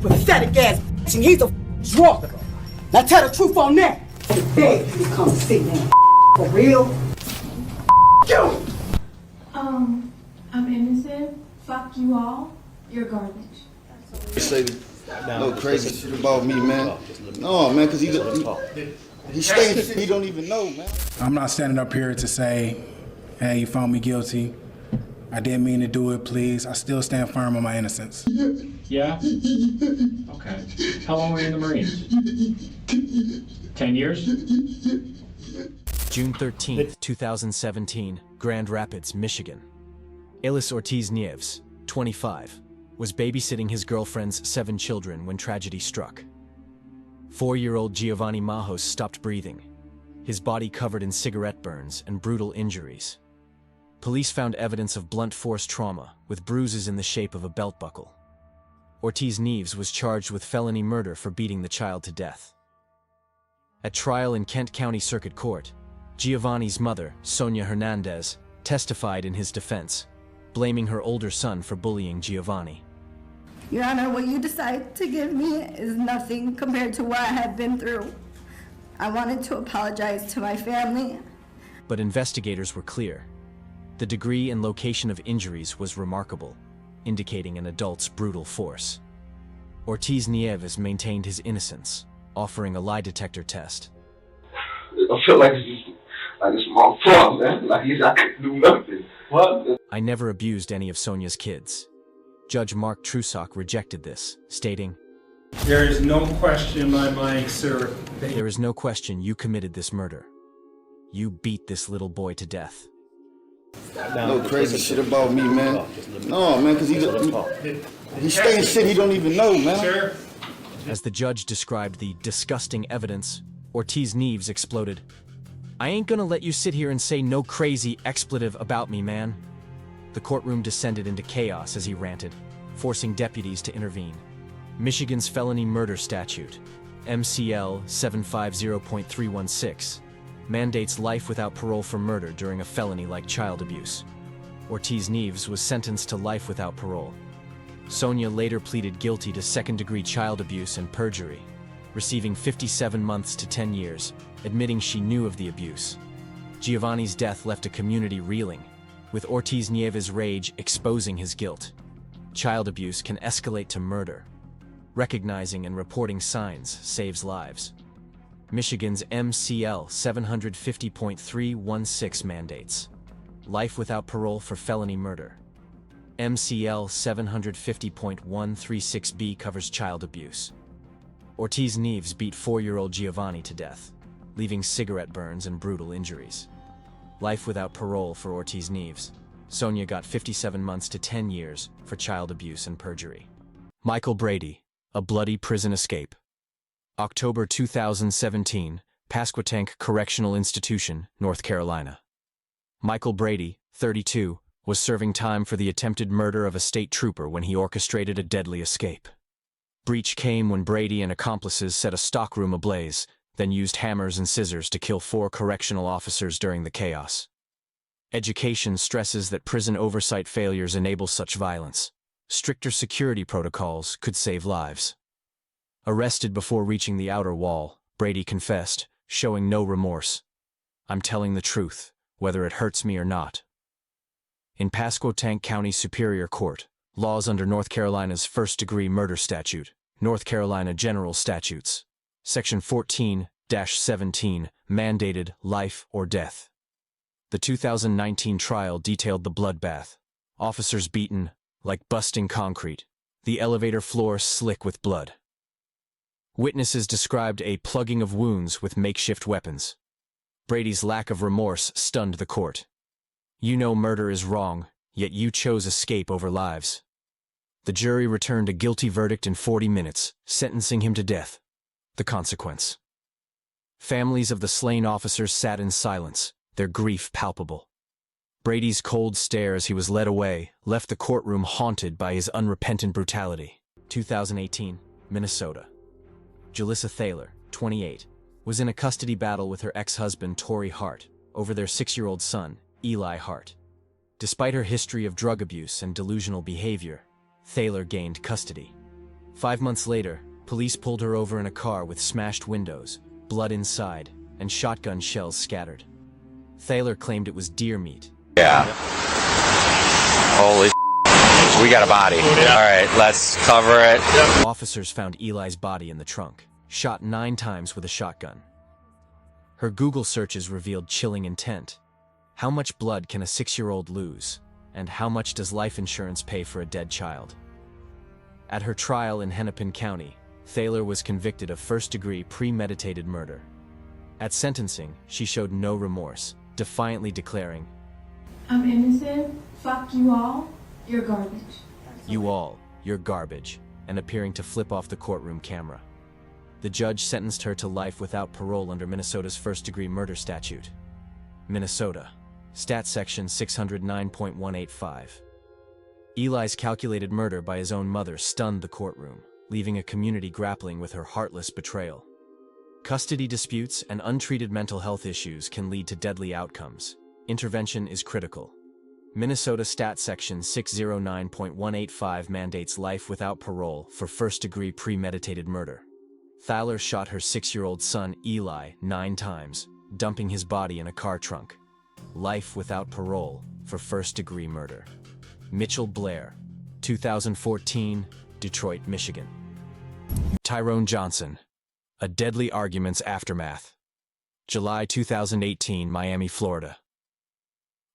Pathetic ass and he's a drunk. Now tell the truth on that. I beg you to come sit down. For real? You! I'm innocent. Fuck you all. You're garbage. You say no crazy shit about me, man. No, man, because he's saying shit he don't even know, man. I'm not standing up here to say, hey, you found me guilty. I didn't mean to do it, please. I still stand firm on my innocence. Yeah? Okay. How long were you in the Marines? 10 years? June 13th, 2017, Grand Rapids, Michigan. Elis Ortiz-Nieves, 25, was babysitting his girlfriend's 7 children when tragedy struck. 4-year-old Giovanni Majos stopped breathing, his body covered in cigarette burns and brutal injuries. Police found evidence of blunt force trauma, with bruises in the shape of a belt buckle. Ortiz-Nieves was charged with felony murder for beating the child to death. At trial in Kent County Circuit Court, Giovanni's mother, Sonia Hernandez, testified in his defense, blaming her older son for bullying Giovanni. Your Honor, what you decide to give me is nothing compared to what I have been through. I wanted to apologize to my family. But investigators were clear. The degree and location of injuries was remarkable, indicating an adult's brutal force. Ortiz-Nieves maintained his innocence, offering a lie detector test. I feel like it's my fault, man. I couldn't do nothing. What? I never abused any of Sonia's kids. Judge Mark Trusock rejected this, stating, There is no question in my mind, sir. There is no question you committed this murder. You beat this little boy to death. No crazy shit about me, man. No, man, because he's saying shit he don't even know, man. Sir? As the judge described the disgusting evidence, Ortiz-Nieves exploded. I ain't gonna let you sit here and say no crazy expletive about me, man. The courtroom descended into chaos as he ranted, forcing deputies to intervene. Michigan's felony murder statute, MCL 750.316, mandates life without parole for murder during a felony like child abuse. Ortiz-Nieves was sentenced to life without parole. Sonia later pleaded guilty to second-degree child abuse and perjury, receiving 57 months to 10 years, admitting she knew of the abuse. Giovanni's death left a community reeling, with Ortiz-Nieves' rage exposing his guilt. Child abuse can escalate to murder. Recognizing and reporting signs saves lives. Michigan's MCL 750.316 mandates life without parole for felony murder. MCL 750.136B covers child abuse. Ortiz-Nieves beat 4-year-old Giovanni to death, leaving cigarette burns and brutal injuries. Life without parole for Ortiz-Nieves. Sonia got 57 months to 10 years for child abuse and perjury. Michael Bready, a bloody prison escape. October 2017, Pasquotank Correctional Institution, North Carolina. Michael Bready, 32, was serving time for the attempted murder of a state trooper when he orchestrated a deadly escape. Breach came when Bready and accomplices set a stockroom ablaze, then used hammers and scissors to kill 4 correctional officers during the chaos. Education stresses that prison oversight failures enable such violence. Stricter security protocols could save lives. Arrested before reaching the outer wall, Bready confessed, showing no remorse. I'm telling the truth, whether it hurts me or not. In Pasquotank County Superior Court, laws under North Carolina's first-degree murder statute, North Carolina General Statutes, Section 14-17, mandated life or death. The 2019 trial detailed the bloodbath. Officers beaten, like busting concrete, the elevator floor slick with blood. Witnesses described a plugging of wounds with makeshift weapons. Brady's lack of remorse stunned the court. You know murder is wrong, yet you chose escape over lives. The jury returned a guilty verdict in 40 minutes, sentencing him to death. The consequence. Families of the slain officers sat in silence, their grief palpable. Brady's cold stare as he was led away left the courtroom haunted by his unrepentant brutality. 2018, Minnesota. Julissa Thaler, 28, was in a custody battle with her ex-husband Torrey Hart over their 6-year-old son, Eli Hart. Despite her history of drug abuse and delusional behavior, Thaler gained custody. 5 months later, police pulled her over in a car with smashed windows, blood inside, and shotgun shells scattered. Thaler claimed it was deer meat. Yeah. Holy we got a body. All right, let's cover it. Officers found Eli's body in the trunk, shot 9 times with a shotgun. Her Google searches revealed chilling intent. How much blood can a 6-year-old lose? And how much does life insurance pay for a dead child? At her trial in Hennepin County, Thaler was convicted of first-degree premeditated murder. At sentencing, she showed no remorse, defiantly declaring, I'm innocent. Fuck you all. You're garbage. "You all, you're garbage," and appearing to flip off the courtroom camera. The judge sentenced her to life without parole under Minnesota's first-degree murder statute. Minnesota, Stat Section 609.185. Eli's calculated murder by his own mother stunned the courtroom, leaving a community grappling with her heartless betrayal. Custody disputes and untreated mental health issues can lead to deadly outcomes. Intervention is critical. Minnesota Stat Section 609.185 mandates life without parole for first-degree premeditated murder. Thaler shot her 6-year-old son, Eli, 9 times, dumping his body in a car trunk. Life without parole for first-degree murder. Mitchell Blair, 2014, Detroit, Michigan. Tyrone Johnson, A Deadly Argument's Aftermath. July 2018, Miami, Florida.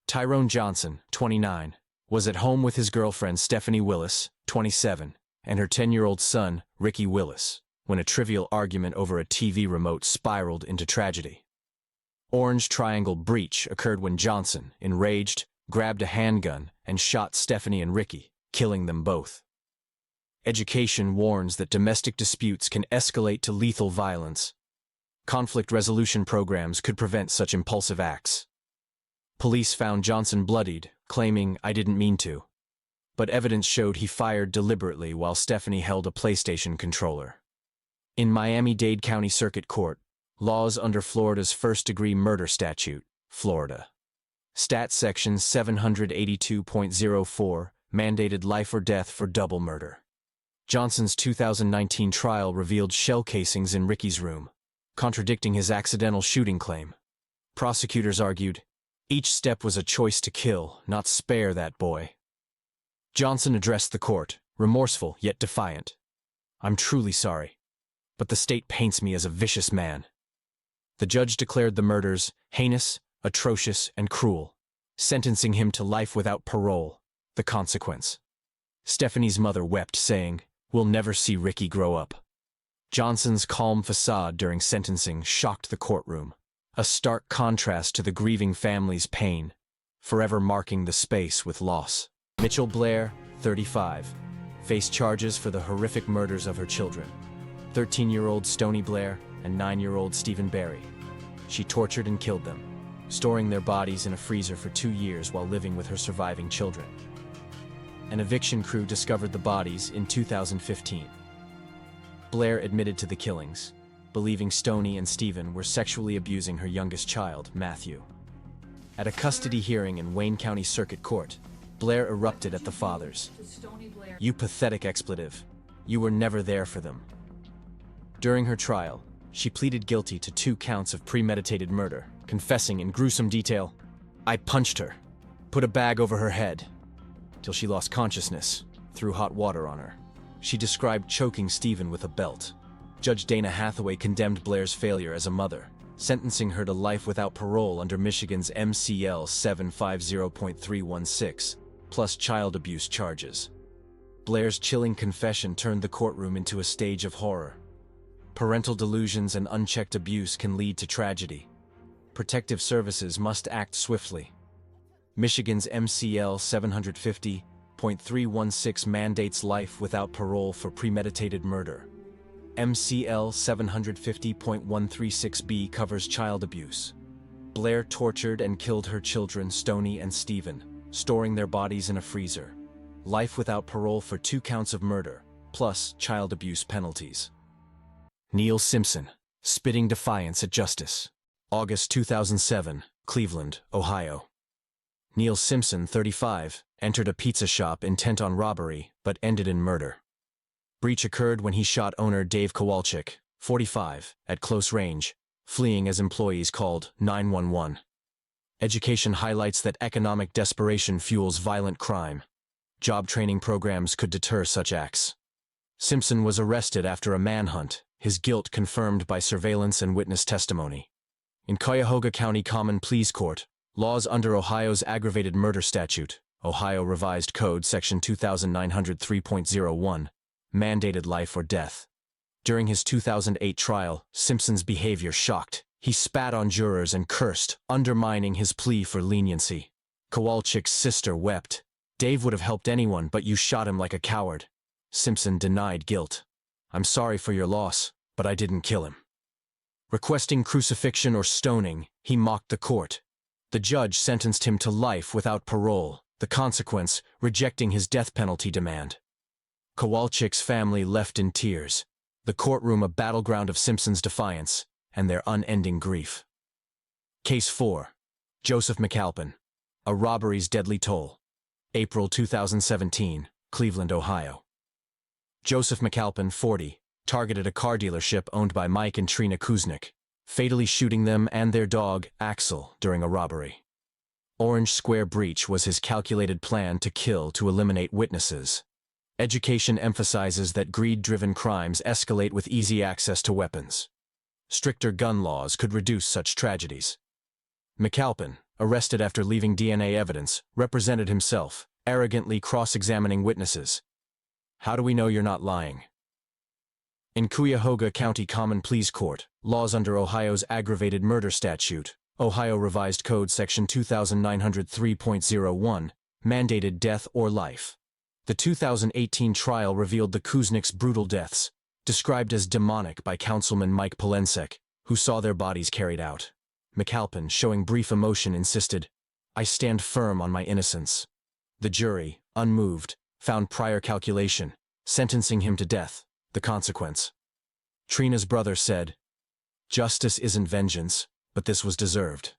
Tyrone Johnson, 29, was at home with his girlfriend Stephanie Willis, 27, and her 10-year-old son, Ricky Willis, when a trivial argument over a TV remote spiraled into tragedy. Orange Triangle breach occurred when Johnson, enraged, grabbed a handgun and shot Stephanie and Ricky, killing them both. Education warns that domestic disputes can escalate to lethal violence. Conflict resolution programs could prevent such impulsive acts. Police found Johnson bloodied, claiming, "I didn't mean to." But evidence showed he fired deliberately while Stephanie held a PlayStation controller. In Miami-Dade County Circuit Court, laws under Florida's first-degree murder statute, Florida. Stat Section 782.04 mandated life or death for double murder. Johnson's 2019 trial revealed shell casings in Ricky's room, contradicting his accidental shooting claim. Prosecutors argued, each step was a choice to kill, not spare that boy. Johnson addressed the court, remorseful yet defiant. "I'm truly sorry, but the state paints me as a vicious man." The judge declared the murders heinous, atrocious, and cruel, sentencing him to life without parole, the consequence. Stephanie's mother wept, saying, "We'll never see Ricky grow up." Johnson's calm facade during sentencing shocked the courtroom, a stark contrast to the grieving family's pain, forever marking the space with loss. Mitchell Blair, 35, faced charges for the horrific murders of her children, 13-year-old Stoney Blair and 9-year-old Stephen Berry. She tortured and killed them, storing their bodies in a freezer for 2 years while living with her surviving children. An eviction crew discovered the bodies in 2015. Blair admitted to the killings, believing Stoney and Stephen were sexually abusing her youngest child, Matthew. At a custody hearing in Wayne County Circuit Court, Blair erupted at the fathers. "You pathetic expletive. You were never there for them." During her trial, she pleaded guilty to 2 counts of premeditated murder, confessing in gruesome detail, "I punched her, put a bag over her head, till she lost consciousness, threw hot water on her." She described choking Stephen with a belt. Judge Dana Hathaway condemned Blair's failure as a mother, sentencing her to life without parole under Michigan's MCL 750.316, plus child abuse charges. Blair's chilling confession turned the courtroom into a stage of horror. Parental delusions and unchecked abuse can lead to tragedy. Protective services must act swiftly. Michigan's MCL 750.316 mandates life without parole for premeditated murder. MCL 750.136b covers child abuse. Blair tortured and killed her children, Stoney and Stephen, storing their bodies in a freezer. Life without parole for 2 counts of murder, plus child abuse penalties. Neil Simson, spitting defiance at justice. August 2007, Cleveland, Ohio. Neil Simpson, 35, entered a pizza shop intent on robbery, but ended in murder. Breach occurred when he shot owner Dave Kowalczyk, 45, at close range, fleeing as employees called 911. Education highlights that economic desperation fuels violent crime. Job training programs could deter such acts. Simson was arrested after a manhunt, his guilt confirmed by surveillance and witness testimony. In Cuyahoga County Common Pleas Court, laws under Ohio's aggravated murder statute, Ohio Revised Code Section 2903.01, mandated life or death. During his 2008 trial, Simpson's behavior shocked. He spat on jurors and cursed, undermining his plea for leniency. Kowalczyk's sister wept. Dave would have helped anyone, but you shot him like a coward. Simpson denied guilt. I'm sorry for your loss, but I didn't kill him. Requesting crucifixion or stoning, he mocked the court. The judge sentenced him to life without parole, the consequence, rejecting his death penalty demand. Kowalczyk's family left in tears, the courtroom a battleground of Simpson's defiance and their unending grief. Case 4. Joseph McAlpin. A Robbery's Deadly Toll. April 2017, Cleveland, Ohio. Joseph McAlpin, 40, targeted a car dealership owned by Mike and Trina Kuznick, fatally shooting them and their dog, Axel, during a robbery. Orange Square breach was his calculated plan to kill to eliminate witnesses. Education emphasizes that greed-driven crimes escalate with easy access to weapons. Stricter gun laws could reduce such tragedies. McAlpin, arrested after leaving DNA evidence, represented himself, arrogantly cross-examining witnesses. How do we know you're not lying? In Cuyahoga County Common Pleas Court, laws under Ohio's aggravated murder statute, Ohio Revised Code Section 2903.01, mandated death or life. The 2018 trial revealed the Kuznick's brutal deaths, described as demonic by Councilman Mike Polensek, who saw their bodies carried out. McAlpin, showing brief emotion, insisted, "I stand firm on my innocence." The jury, unmoved, found prior calculation, sentencing him to death, the consequence. Trina's brother said, "Justice isn't vengeance, but this was deserved."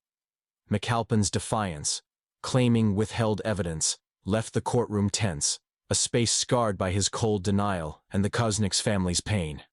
McAlpin's defiance, claiming withheld evidence, left the courtroom tense, a space scarred by his cold denial and the Kuznick's family's pain.